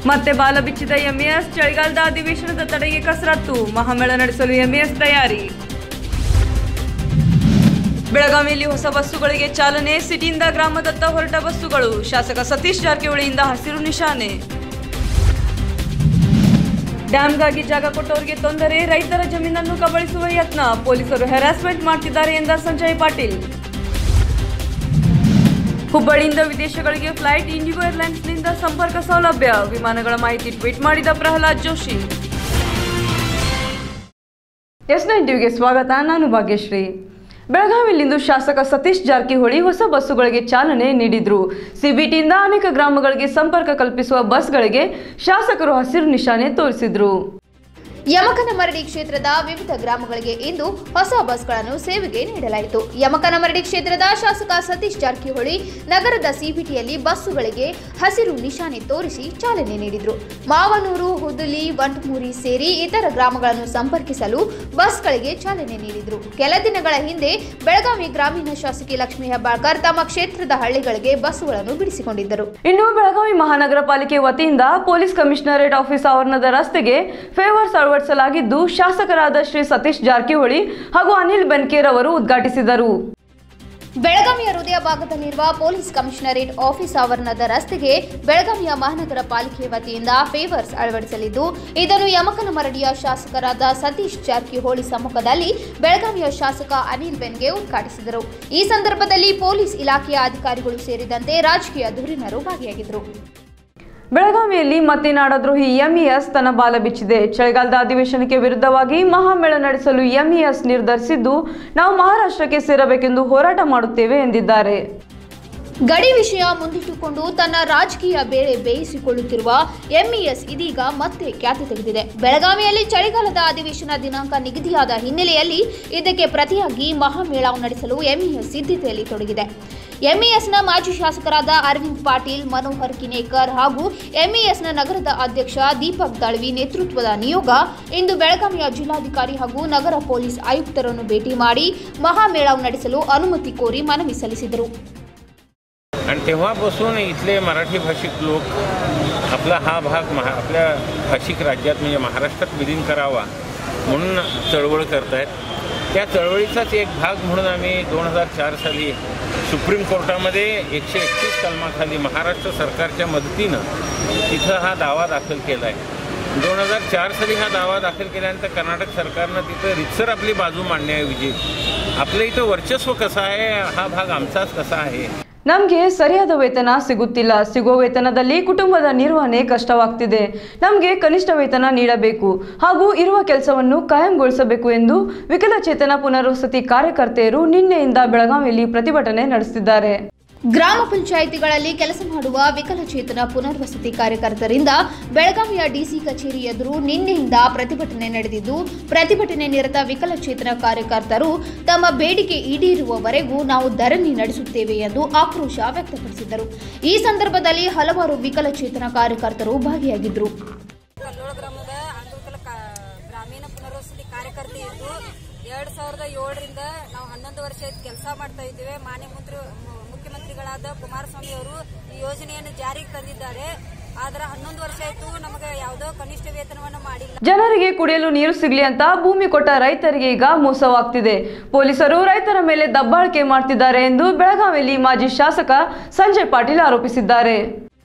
ಮತ್ತೆ ಬಾಲ ಬಿಚ್ಚಿದ ಎಂಇಎಸ್, ಚಳಿಗಾಲದ ಅಧಿವೇಶನದ ತಡೆಗೆ ಕಸರತ್ತು, ಮಹಾಮೇಳ ನಡೆಸಲು ಎಂಇಎಸ್ ತಯಾರಿ. ಬೆಳಗಾವಿಯಲ್ಲಿ ಹೊಸ ಬಸ್ಸುಗಳಿಗೆ ಚಾಲನೆ, ಸಿಟಿಯಿಂದ ಗ್ರಾಮದತ್ತ ಹೊರಟ ಬಸ್ಸುಗಳು, ಶಾಸಕ ಸತೀಶ್ ಜಾರಕಿಹೊಳಿಯಿಂದ ಹಸಿರು ನಿಶಾನೆ. ಡ್ಯಾಂಗಾಗಿ ಜಾಗ ಕೊಟ್ಟವರಿಗೆ ತೊಂದರೆ, ರೈತರ ಜಮೀನನ್ನು ಕಬಳಿಸುವ ಯತ್ನ, ಪೊಲೀಸರು ಹ್ಯಾರಾಸ್ಮೆಂಟ್ ಮಾಡ್ತಿದ್ದಾರೆ ಎಂದ ಸಂಜಯ್ ಪಾಟೀಲ್. ಹುಬ್ಬಳ್ಳಿಯಿಂದ ವಿದೇಶಗಳಿಗೆ ಫ್ಲೈಟ್, ಇಂಡಿಗೋ ಏರ್ಲೈನ್ಸ್ನಿಂದ ಸಂಪರ್ಕ ಸೌಲಭ್ಯ, ವಿಮಾನಗಳ ಮಾಹಿತಿ ಟ್ವೀಟ್ ಮಾಡಿದ ಪ್ರಹ್ಲಾದ್ ಜೋಶಿ. ಎಸ್9 ಟಿವಿಗೆ ಸ್ವಾಗತ. ನಾನು ಭಾಗ್ಯಶ್ರೀ. ಬೆಳಗಾವಿಯಲ್ಲಿಂದು ಶಾಸಕ ಸತೀಶ್ ಜಾರಕಿಹೊಳಿ ಹೊಸ ಬಸ್ಸುಗಳಿಗೆ ಚಾಲನೆ ನೀಡಿದರು. ಸಿಬಿಟಿಯಿಂದ ಅನೇಕ ಗ್ರಾಮಗಳಿಗೆ ಸಂಪರ್ಕ ಕಲ್ಪಿಸುವ ಬಸ್ಗಳಿಗೆ ಶಾಸಕರು ಹಸಿರು ನಿಶಾನೆ ತೋರಿಸಿದರು. ಯಮಕನಮರಡಿ ಕ್ಷೇತ್ರದ ವಿವಿಧ ಗ್ರಾಮಗಳಿಗೆ ಇಂದು ಹೊಸ ಬಸ್ಗಳನ್ನು ಸೇವೆಗೆ ನೀಡಲಾಯಿತು. ಯಮಕನಮರಡಿ ಕ್ಷೇತ್ರದ ಶಾಸಕ ಸತೀಶ್ ಜಾರಕಿಹೊಳಿ ನಗರದ ಸಿಬಿಟಿಯಲ್ಲಿ ಬಸ್ಸುಗಳಿಗೆ ಹಸಿರು ನಿಶಾನೆ ತೋರಿಸಿ ಚಾಲನೆ ನೀಡಿದರು. ಮಾವನೂರು, ಹುದಲಿ, ವಂಟಮೂರಿ ಸೇರಿ ಇತರ ಗ್ರಾಮಗಳನ್ನು ಸಂಪರ್ಕಿಸಲು ಬಸ್ಗಳಿಗೆ ಚಾಲನೆ ನೀಡಿದರು. ಕೆಲ ದಿನಗಳ ಹಿಂದೆ ಬೆಳಗಾವಿ ಗ್ರಾಮೀಣ ಶಾಸಕಿ ಲಕ್ಷ್ಮೀ ಹೆಬ್ಬಾಳ್ಕರ್ ತಮ್ಮ ಕ್ಷೇತ್ರದ ಹಳ್ಳಿಗಳಿಗೆ ಬಸ್ಸುಗಳನ್ನು ಬಿಡಿಸಿಕೊಂಡಿದ್ದರು. ಇನ್ನು ಬೆಳಗಾವಿ ಮಹಾನಗರ ಪಾಲಿಕೆ ವತಿಯಿಂದ ಪೊಲೀಸ್ ಕಮಿಷನರೇಟ್ ಆಫೀಸ್ ಆವರಣದ ರಸ್ತೆಗೆ ಫೇವರ್ಸ್ ಅಳವಡಿಸಲಾಗಿದ್ದು, ಶಾಸಕರಾದ ಶ್ರೀ ಸತೀಶ್ ಜಾರಕಿಹೊಳಿ ಹಾಗೂ ಅನಿಲ್ ಬೆನ್ಕೇರ್ ಅವರು ಉದ್ಘಾಟಿಸಿದರು. ಬೆಳಗಾವಿಯ ಹೃದಯ ಭಾಗದಲ್ಲಿರುವ ಪೊಲೀಸ್ ಕಮಿಷನರೇಟ್ ಆಫೀಸ್ ಆವರಣದ ರಸ್ತೆಗೆ ಬೆಳಗಾವಿಯ ಮಹಾನಗರ ಪಾಲಿಕೆ ವತಿಯಿಂದ ಫೇವರ್ಸ್ ಅಳವಡಿಸಲಿದ್ದು, ಇದನ್ನು ಯಮಕನಮರಡಿಯ ಶಾಸಕರಾದ ಸತೀಶ್ ಜಾರಕಿಹೊಳಿ ಸಮ್ಮುಖದಲ್ಲಿ ಬೆಳಗಾವಿಯ ಶಾಸಕ ಅನಿಲ್ ಬೆನ್ಗೆ ಉದ್ಘಾಟಿಸಿದರು. ಈ ಸಂದರ್ಭದಲ್ಲಿ ಪೊಲೀಸ್ ಇಲಾಖೆಯ ಅಧಿಕಾರಿಗಳು ಸೇರಿದಂತೆ ರಾಜಕೀಯ ಧುರೀಣರು ಭಾಗಿಯಾಗಿದ್ದರು. ಬೆಳಗಾವಿಯಲ್ಲಿ ಮತ್ತೆ ನಾಡದ್ರೋಹಿ ಎಂಇಎಸ್ ತನ್ನ ಬಾಲ ಬಿಚ್ಚಿದೆ. ಚಳಿಗಾಲದ ಅಧಿವೇಶನಕ್ಕೆ ವಿರುದ್ಧವಾಗಿ ಮಹಾಮೇಳ ನಡೆಸಲು ಎಂಇಎಸ್ ನಿರ್ಧರಿಸಿದ್ದು, ನಾವು ಮಹಾರಾಷ್ಟ್ರಕ್ಕೆ ಸೇರಬೇಕೆಂದು ಹೋರಾಟ ಮಾಡುತ್ತೇವೆ ಎಂದಿದ್ದಾರೆ. ಗಡಿ ವಿಷಯ ಮುಂದಿಟ್ಟುಕೊಂಡು ತನ್ನ ರಾಜಕೀಯ ಬೇಳೆ ಬೇಯಿಸಿಕೊಳ್ಳುತ್ತಿರುವ ಎಂಇಎಸ್ ಇದೀಗ ಮತ್ತೆ ಖ್ಯಾತಿ ತೆಗೆದಿದೆ. ಬೆಳಗಾವಿಯಲ್ಲಿ ಚಳಿಗಾಲದ ಅಧಿವೇಶನ ದಿನಾಂಕ ನಿಗದಿಯಾದ ಹಿನ್ನೆಲೆಯಲ್ಲಿ ಇದಕ್ಕೆ ಪ್ರತಿಯಾಗಿ ಮಹಾಮೇಳಾವ್ ನಡೆಸಲು ಎಂಇಎಸ್ ಸಿದ್ಧತೆಯಲ್ಲಿ ತೊಡಗಿದೆ. ಎಂಇಎಸ್ನ ಮಾಜಿ ಶಾಸಕರಾದ ಅರವಿಂದ್ ಪಾಟೀಲ್, ಮನೋಹರ್ ಕಿನೇಕರ್ ಹಾಗೂ ಎಂಇಎಸ್ನ ನಗರದ ಅಧ್ಯಕ್ಷ ದೀಪಕ್ ದಳ್ವಿ ನೇತೃತ್ವದ ನಿಯೋಗ ಇಂದು ಬೆಳಗಾವಿಯ ಜಿಲ್ಲಾಧಿಕಾರಿ ಹಾಗೂ ನಗರ ಪೊಲೀಸ್ ಆಯುಕ್ತರನ್ನು ಭೇಟಿ ಮಾಡಿ ಮಹಾಮೇಳಾವ್ ನಡೆಸಲು ಅನುಮತಿ ಕೋರಿ ಮನವಿ ಸಲ್ಲಿಸಿದರು. आणि तेव्हापासून इथले मराठी भाषिक लोक आपला हा भाग आपल्या भाषिक राज्यात म्हणजे महाराष्ट्रात विलीन करावा म्हणून चळवळ करत आहेत. त्या चळवळीचाच एक भाग म्हणून आम्ही 2004 साली सुप्रीम कोर्टामध्ये 131 कलमाखाली महाराष्ट्र सरकारच्या मदतीनं तिथं हा दावा दाखल केला आहे. 2004 साली हा दावा दाखल केल्यानंतर कर्नाटक सरकारनं तिथं रितसर आपली बाजू मांडण्याऐवजी आपल्या इथं वर्चस्व कसं आहे, हा भाग आमचाच कसा आहे, ನಮಗೆ ಸರಿಯಾದ ವೇತನ ಸಿಗುತ್ತಿಲ್ಲ, ಸಿಗುವ ವೇತನದಲ್ಲಿ ಕುಟುಂಬದ ನಿರ್ವಹಣೆ ಕಷ್ಟವಾಗ್ತಿದೆ, ನಮಗೆ ಕನಿಷ್ಠ ವೇತನ ನೀಡಬೇಕು ಹಾಗೂ ಇರುವ ಕೆಲಸವನ್ನು ಕಾಯಂಗೊಳಿಸಬೇಕು ಎಂದು ವಿಕಲಚೇತನ ಪುನರ್ವಸತಿ ಕಾರ್ಯಕರ್ತೆಯರು ನಿನ್ನೆಯಿಂದ ಬೆಳಗಾವಿಯಲ್ಲಿ ಪ್ರತಿಭಟನೆ ನಡೆಸಿದ್ದಾರೆ. ಗ್ರಾಮ ಪಂಚಾಯಿತಿಗಳಲ್ಲಿ ಕೆಲಸ ಮಾಡುವ ವಿಕಲಚೇತನ ಪುನರ್ವಸತಿ ಕಾರ್ಯಕರ್ತರಿಂದ ಬೆಳಗಾವಿಯ ಡಿಸಿ ಕಚೇರಿ ಎದುರು ನಿನ್ನೆಯಿಂದ ಪ್ರತಿಭಟನೆ ನಡೆದಿದ್ದು, ಪ್ರತಿಭಟನೆ ನಿರತ ವಿಕಲಚೇತನ ಕಾರ್ಯಕರ್ತರು ತಮ್ಮ ಬೇಡಿಕೆ ಈಡೇರುವವರೆಗೂ ನಾವು ಧರಣಿ ನಡೆಸುತ್ತೇವೆ ಎಂದು ಆಕ್ರೋಶ ವ್ಯಕ್ತಪಡಿಸಿದರು. ಈ ಸಂದರ್ಭದಲ್ಲಿ ಹಲವಾರು ವಿಕಲಚೇತನ ಕಾರ್ಯಕರ್ತರು ಭಾಗಿಯಾಗಿದ್ದರು. ಗ್ರಾಮೀಣ ಪುನರ್ವಸತಿ ಕಾರ್ಯಕರ್ತೆ ಇದ್ದು 2007ರಿಂದ ನಾವು 11 ವರ್ಷ ಕೆಲಸ ಮಾಡ್ತಾ ಇದ್ದೇವೆ. ಮಾನ್ಯ ಮುಖ್ಯಮಂತ್ರಿಗಳಾದ ಕುಮಾರಸ್ವಾಮಿ ಅವರು ಈ ಯೋಜನೆಯನ್ನು ಜಾರಿಗೆ ತಂದಿದ್ದಾರೆ. ಆದ್ರೆ 11 ವರ್ಷ ಆಯ್ತು, ನಮಗೆ ಯಾವುದೋ ಕನಿಷ್ಠ ವೇತನವನ್ನು ಮಾಡಿಲ್ಲ. ಜನರಿಗೆ ಕುಡಿಯಲು ನೀರು ಸಿಗಲಿ ಅಂತ ಭೂಮಿ ಕೊಟ್ಟ ರೈತರಿಗೆ ಈಗ ಮೋಸವಾಗ್ತಿದೆ. ಪೊಲೀಸರು ರೈತರ ಮೇಲೆ ದಬ್ಬಾಳಿಕೆ ಮಾಡ್ತಿದ್ದಾರೆ ಎಂದು ಬೆಳಗಾವಿಯಲ್ಲಿ ಮಾಜಿ ಶಾಸಕ ಸಂಜಯ್ ಪಾಟೀಲ್ ಆರೋಪಿಸಿದ್ದಾರೆ.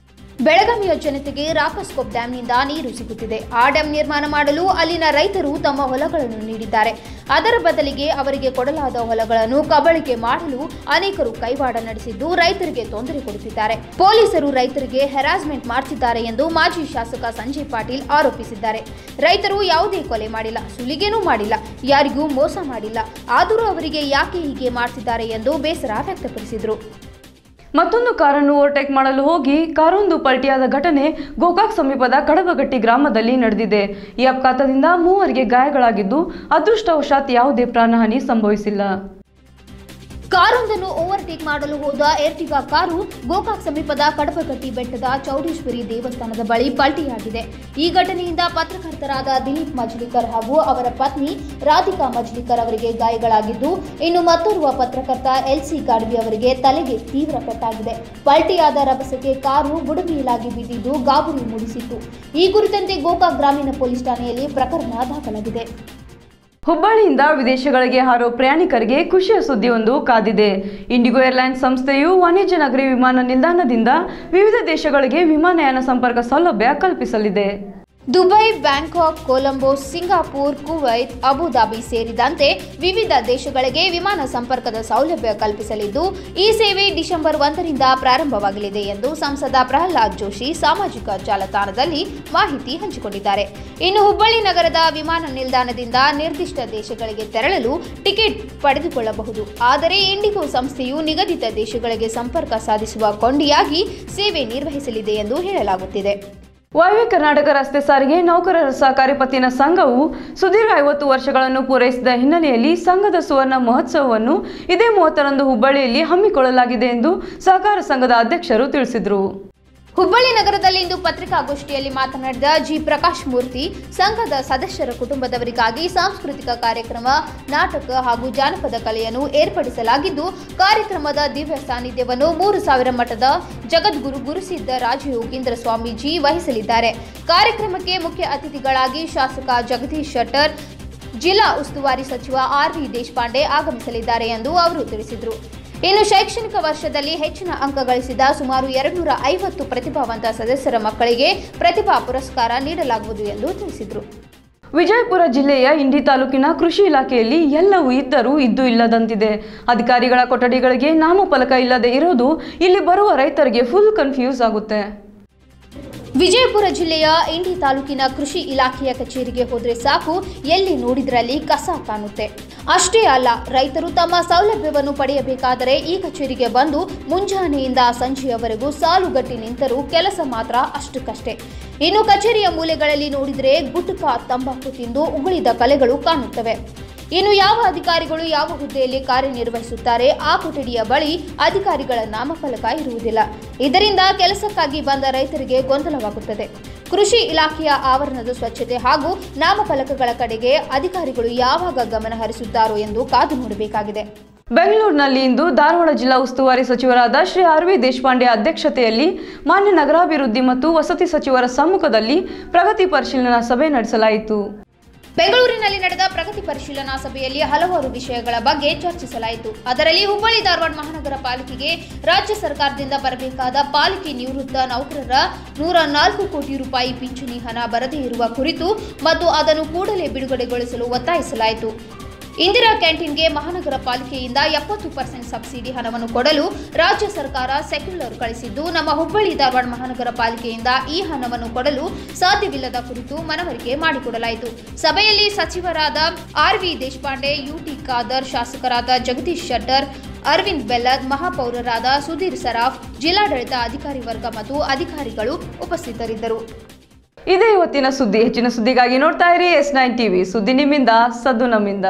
ಬೆಳಗಾವಿಯ ಜನತೆಗೆ ರಾಕಸ್ಕೋಪ್ ಡ್ಯಾಂನಿಂದ ನೀರು ಸಿಗುತ್ತಿದೆ. ಆ ಡ್ಯಾಂ ನಿರ್ಮಾಣ ಮಾಡಲು ಅಲ್ಲಿನ ರೈತರು ತಮ್ಮ ಹೊಲಗಳನ್ನು ನೀಡಿದ್ದಾರೆ. ಅದರ ಬದಲಿಗೆ ಅವರಿಗೆ ಕೊಡಲಾದ ಹೊಲಗಳನ್ನು ಕಬಳಿಕೆ ಮಾಡಲು ಅನೇಕರು ಕೈವಾಡ ನಡೆಸಿದ್ದು ರೈತರಿಗೆ ತೊಂದರೆ ಕೊಡುತ್ತಿದ್ದಾರೆ. ಪೊಲೀಸರು ರೈತರಿಗೆ ಹ್ಯಾರಾಸ್ಮೆಂಟ್ ಮಾಡ್ತಿದ್ದಾರೆ ಎಂದು ಮಾಜಿ ಶಾಸಕ ಸಂಜಯ್ ಪಾಟೀಲ್ ಆರೋಪಿಸಿದ್ದಾರೆ. ರೈತರು ಯಾವುದೇ ಕೊಲೆ ಮಾಡಿಲ್ಲ, ಸುಲಿಗೆನೂ ಮಾಡಿಲ್ಲ, ಯಾರಿಗೂ ಮೋಸ ಮಾಡಿಲ್ಲ, ಆದರೂ ಅವರಿಗೆ ಯಾಕೆ ಹೀಗೆ ಮಾಡ್ತಿದ್ದಾರೆ ಎಂದು ಬೇಸರ ವ್ಯಕ್ತಪಡಿಸಿದರು. ಮತ್ತೊಂದು ಕಾರನ್ನು ಓವರ್ಟೇಕ್ ಮಾಡಲು ಹೋಗಿ ಕಾರೊಂದು ಪಲ್ಟಿಯಾದ ಘಟನೆ ಗೋಕಾಕ್ ಸಮೀಪದ ಕಡಬಗಟ್ಟಿ ಗ್ರಾಮದಲ್ಲಿ ನಡೆದಿದೆ. ಈ ಅಪಘಾತದಿಂದ 3 ಗಾಯಗಳಾಗಿದ್ದು, ಅದೃಷ್ಟವಶಾತ್ ಯಾವುದೇ ಪ್ರಾಣಹಾನಿ ಸಂಭವಿಸಿಲ್ಲ. ಕಾರೊಂದನ್ನು ಓವರ್ಟೇಕ್ ಮಾಡಲು ಹೋದ ಎರ್ಟಿಗಾ ಕಾರು ಗೋಕಾಕ್ ಸಮೀಪದ ಕಡಪಗಟ್ಟಿ ಬೆಟ್ಟದ ಚೌಡೇಶ್ವರಿ ದೇವಸ್ಥಾನದ ಬಳಿ ಪಲ್ಟಿಯಾಗಿದೆ. ಈ ಘಟನೆಯಿಂದ ಪತ್ರಕರ್ತರಾದ ದಿಲೀಪ್ ಮಜ್ಲಿಕರ್ ಹಾಗೂ ಅವರ ಪತ್ನಿ ರಾಧಿಕಾ ಮಜ್ಲಿಕರ್ ಅವರಿಗೆ ಗಾಯಗಳಾಗಿದ್ದು, ಇನ್ನು ಮತ್ತೋರ್ವ ಪತ್ರಕರ್ತ ಎಲ್ಸಿ ಗಾಡ್ವಿ ಅವರಿಗೆ ತಲೆಗೆ ತೀವ್ರ ಪೆಟ್ಟಾಗಿದೆ. ಪಲ್ಟಿಯಾದ ರಭಸಕ್ಕೆ ಕಾರು ಬುಡಮೇಲಾಗಿ ಬಿದ್ದಿದ್ದು ಗಾಬರಿ ಮೂಡಿಸಿತ್ತು. ಈ ಕುರಿತಂತೆ ಗೋಕಾಕ್ ಗ್ರಾಮೀಣ ಪೊಲೀಸ್ ಠಾಣೆಯಲ್ಲಿ ಪ್ರಕರಣ ದಾಖಲಾಗಿದೆ. ಹುಬ್ಬಳ್ಳಿಯಿಂದ ವಿದೇಶಗಳಿಗೆ ಹಾರೋ ಪ್ರಯಾಣಿಕರಿಗೆ ಖುಷಿಯ ಸುದ್ದಿಯೊಂದು ಕಾದಿದೆ. ಇಂಡಿಗೋ ಏರ್ಲೈನ್ಸ್ ಸಂಸ್ಥೆಯು ವಾಣಿಜ್ಯ ನಗರಿ ವಿಮಾನ ನಿಲ್ದಾಣದಿಂದ ವಿವಿಧ ದೇಶಗಳಿಗೆ ವಿಮಾನಯಾನ ಸಂಪರ್ಕ ಸೌಲಭ್ಯ ಕಲ್ಪಿಸಲಿದೆ. Dubai, Bangkok, Colombo, Singapore, Kuwait, Abu Dhabi ಸೇರಿದಂತೆ ವಿವಿಧ ದೇಶಗಳಿಗೆ ವಿಮಾನ ಸಂಪರ್ಕದ ಸೌಲಭ್ಯ ಕಲ್ಪಿಸಲಿದ್ದು, ಈ ಸೇವೆ ಡಿಸೆಂಬರ್ 1ರಿಂದ ಪ್ರಾರಂಭವಾಗಲಿದೆ ಎಂದು ಸಂಸದ ಪ್ರಹ್ಲಾದ್ ಜೋಶಿ ಸಾಮಾಜಿಕ ಜಾಲತಾಣದಲ್ಲಿ ಮಾಹಿತಿ ಹಂಚಿಕೊಂಡಿದ್ದಾರೆ. ಇನ್ನು ಹುಬ್ಬಳ್ಳಿ ನಗರದ ವಿಮಾನ ನಿಲ್ದಾಣದಿಂದ ನಿರ್ದಿಷ್ಟ ದೇಶಗಳಿಗೆ ತೆರಳಲು ಟಿಕೆಟ್ ಪಡೆದುಕೊಳ್ಳಬಹುದು. ಆದರೆ ಇಂಡಿಗೋ ಸಂಸ್ಥೆಯು ನಿಗದಿತ ದೇಶಗಳಿಗೆ ಸಂಪರ್ಕ ಸಾಧಿಸುವ ಕೊಂಡಿಯಾಗಿ ಸೇವೆ ನಿರ್ವಹಿಸಲಿದೆ ಎಂದು ಹೇಳಲಾಗುತ್ತಿದೆ. ವಾಯುವ್ಯ ಕರ್ನಾಟಕ ರಸ್ತೆ ಸಾರಿಗೆ ನೌಕರರ ಸಹಕಾರಿ ಪತ್ತಿನ ಸಂಘವು ಸುದೀರ್ಘ 50 ವರ್ಷಗಳನ್ನು ಪೂರೈಸಿದ ಹಿನ್ನೆಲೆಯಲ್ಲಿ ಸಂಘದ ಸುವರ್ಣ ಮಹೋತ್ಸವವನ್ನು ಇದೇ 30ರಂದು ಹುಬ್ಬಳ್ಳಿಯಲ್ಲಿ ಹಮ್ಮಿಕೊಳ್ಳಲಾಗಿದೆ ಎಂದು ಸಹಕಾರ ಸಂಘದ ಅಧ್ಯಕ್ಷರು ತಿಳಿಸಿದರು. ಹುಬ್ಬಳ್ಳಿ ನಗರದಲ್ಲಿಂದು ಪತ್ರಿಕಾಗೋಷ್ಠಿಯಲ್ಲಿ ಮಾತನಾಡಿದ ಜಿ ಪ್ರಕಾಶ್ ಮೂರ್ತಿ, ಸಂಘದ ಸದಸ್ಯರ ಕುಟುಂಬದವರಿಗಾಗಿ ಸಾಂಸ್ಕೃತಿಕ ಕಾರ್ಯಕ್ರಮ, ನಾಟಕ ಹಾಗೂ ಜಾನಪದ ಕಲೆಯನ್ನು ಏರ್ಪಡಿಸಲಾಗಿದ್ದು, ಕಾರ್ಯಕ್ರಮದ ದಿವ್ಯ ಸಾನ್ನಿಧ್ಯವನ್ನು 3000 ಮಠದ ಜಗದ್ಗುರು ಗುರುಸಿದ್ಧ ರಾಜಯೋಗೀಂದ್ರ ಸ್ವಾಮೀಜಿ ವಹಿಸಲಿದ್ದಾರೆ. ಕಾರ್ಯಕ್ರಮಕ್ಕೆ ಮುಖ್ಯ ಅತಿಥಿಗಳಾಗಿ ಶಾಸಕ ಜಗದೀಶ್ ಶೆಟ್ಟರ್, ಜಿಲ್ಲಾ ಉಸ್ತುವಾರಿ ಸಚಿವ ಆರ್.ವಿ. ದೇಶಪಾಂಡೆ ಆಗಮಿಸಲಿದ್ದಾರೆ ಎಂದು ಅವರು ತಿಳಿಸಿದರು. ಇನ್ನು ಶೈಕ್ಷಣಿಕ ವರ್ಷದಲ್ಲಿ ಹೆಚ್ಚಿನ ಅಂಕ ಗಳಿಸಿದ ಸುಮಾರು 250 ಪ್ರತಿಭಾವಂತ ಸದಸ್ಯರ ಮಕ್ಕಳಿಗೆ ಪ್ರತಿಭಾ ಪುರಸ್ಕಾರ ನೀಡಲಾಗುವುದು ಎಂದು ತಿಳಿಸಿದರು. ವಿಜಯಪುರ ಜಿಲ್ಲೆಯ ಇಂಡಿ ತಾಲೂಕಿನ ಕೃಷಿ ಇಲಾಖೆಯಲ್ಲಿ ಎಲ್ಲವೂ ಇದ್ದರೂ ಇದ್ದು ಇಲ್ಲದಂತಿದೆ. ಅಧಿಕಾರಿಗಳ ಕೊಠಡಿಗಳಿಗೆ ನಾಮಫಲಕ ಇಲ್ಲದೆ ಇರೋದು ಇಲ್ಲಿ ಬರುವ ರೈತರಿಗೆ ಫುಲ್ ಕನ್ಫ್ಯೂಸ್ ಆಗುತ್ತೆ. ವಿಜಯಪುರ ಜಿಲ್ಲೆಯ ಇಂಡಿ ತಾಲೂಕಿನ ಕೃಷಿ ಇಲಾಖೆಯ ಕಚೇರಿಗೆ ಹೋದರೆ ಸಾಕು, ಎಲ್ಲಿ ನೋಡಿದ್ರಲ್ಲಿ ಕಸ ಕಾಣುತ್ತೆ. ಅಷ್ಟೇ ಅಲ್ಲ, ರೈತರು ತಮ್ಮ ಸೌಲಭ್ಯವನ್ನು ಪಡೆಯಬೇಕಾದರೆ ಈ ಕಚೇರಿಗೆ ಬಂದು ಮುಂಜಾನೆಯಿಂದ ಸಂಜೆಯವರೆಗೂ ಸಾಲುಗಟ್ಟಿ ನಿಂತರೂ ಕೆಲಸ ಮಾತ್ರ ಅಷ್ಟಕ್ಕಷ್ಟೇ. ಇನ್ನು ಕಚೇರಿಯ ಮೂಲೆಗಳಲ್ಲಿ ನೋಡಿದರೆ ಗುಟ್ಕಾ, ತಂಬಾಕು ತಿಂದು ಉಗುಳಿದ ಕಲೆಗಳು ಕಾಣುತ್ತವೆ. ಇನ್ನು ಯಾವ ಅಧಿಕಾರಿಗಳು ಯಾವ ಹುದ್ದೆಯಲ್ಲಿ ಕಾರ್ಯನಿರ್ವಹಿಸುತ್ತಾರೆ ಆ ಕೊಠಡಿಯ ಬಳಿ ಅಧಿಕಾರಿಗಳ ನಾಮಫಲಕ ಇರುವುದಿಲ್ಲ. ಇದರಿಂದ ಕೆಲಸಕ್ಕಾಗಿ ಬಂದ ರೈತರಿಗೆ ಗೊಂದಲವಾಗುತ್ತದೆ. ಕೃಷಿ ಇಲಾಖೆಯ ಆವರಣದ ಸ್ವಚ್ಛತೆ ಹಾಗೂ ನಾಮಫಲಕಗಳ ಕಡೆಗೆ ಅಧಿಕಾರಿಗಳು ಯಾವಾಗ ಗಮನ ಹರಿಸುತ್ತಾರೋ ಎಂದು ಕಾದು ನೋಡಬೇಕಾಗಿದೆ. ಬೆಂಗಳೂರಿನಲ್ಲಿ ಇಂದು ಧಾರವಾಡ ಜಿಲ್ಲಾ ಉಸ್ತುವಾರಿ ಸಚಿವರಾದ ಶ್ರೀ ಆರ್.ವಿ. ದೇಶಪಾಂಡೆ ಅಧ್ಯಕ್ಷತೆಯಲ್ಲಿ ಮಾನ್ಯ ನಗರಾಭಿವೃದ್ಧಿ ಮತ್ತು ವಸತಿ ಸಚಿವರ ಸಮ್ಮುಖದಲ್ಲಿ ಪ್ರಗತಿ ಪರಿಶೀಲನಾ ಸಭೆ ನಡೆಸಲಾಯಿತು. ಬೆಂಗಳೂರಿನಲ್ಲಿ ನಡೆದ ಪ್ರಗತಿ ಪರಿಶೀಲನಾ ಸಭೆಯಲ್ಲಿ ಹಲವಾರು ವಿಷಯಗಳ ಬಗ್ಗೆ ಚರ್ಚಿಸಲಾಯಿತು. ಅದರಲ್ಲಿ ಹುಬ್ಬಳ್ಳಿ ಧಾರವಾಡ ಮಹಾನಗರ ಪಾಲಿಕೆಗೆ ರಾಜ್ಯ ಸರ್ಕಾರದಿಂದ ಬರಬೇಕಾದ ಪಾಲಿಕೆ ನಿವೃತ್ತ ನೌಕರರ 104 ಕೋಟಿ ರೂಪಾಯಿ ಪಿಂಚಣಿ ಹಣ ಬರದೇ ಇರುವ ಕುರಿತು ಮತ್ತು ಅದನ್ನು ಕೂಡಲೇ ಬಿಡುಗಡೆಗೊಳಿಸಲು ಒತ್ತಾಯಿಸಲಾಯಿತು. ಇಂದಿರಾ ಕ್ಯಾಂಟೀನ್ಗೆ ಮಹಾನಗರ ಪಾಲಿಕೆಯಿಂದ 70% ಸಬ್ಸಿಡಿ ಹಣವನ್ನು ಕೊಡಲು ರಾಜ್ಯ ಸರ್ಕಾರ ಸೆಕ್ಯುಲರ್ ಕಳಿಸಿದ್ದು, ನಮ್ಮ ಹುಬ್ಬಳ್ಳಿ ಧಾರವಾಡ ಮಹಾನಗರ ಪಾಲಿಕೆಯಿಂದ ಈ ಹಣವನ್ನು ಕೊಡಲು ಸಾಧ್ಯವಿಲ್ಲದ ಕುರಿತು ಮನವರಿಕೆ ಮಾಡಿಕೊಡಲಾಯಿತು. ಸಭೆಯಲ್ಲಿ ಸಚಿವರಾದ ಆರ್.ವಿ. ದೇಶಪಾಂಡೆ, ಯುಟಿ ಖಾದರ್, ಶಾಸಕರಾದ ಜಗದೀಶ್ ಶೆಟ್ಟರ್, ಅರವಿಂದ್ ಬೆಲ್ಲದ್, ಮಹಾಪೌರರಾದ ಸುಧೀರ್ ಸರಾಫ್, ಜಿಲ್ಲಾಡಳಿತ ಅಧಿಕಾರಿ ವರ್ಗ ಮತ್ತು ಅಧಿಕಾರಿಗಳು ಉಪಸ್ಥಿತರಿದ್ದರು. ಇದೇ ಇವತ್ತಿನ ಸುದ್ದಿ. ಹೆಚ್ಚಿನ ಸುದ್ದಿಗಾಗಿ ನೋಡ್ತಾ ಇರಿ S9 TV. ಸುದ್ದಿ ನಿಮ್ಮಿಂದ, ಸದ್ದು ನಮ್ಮಿಂದ.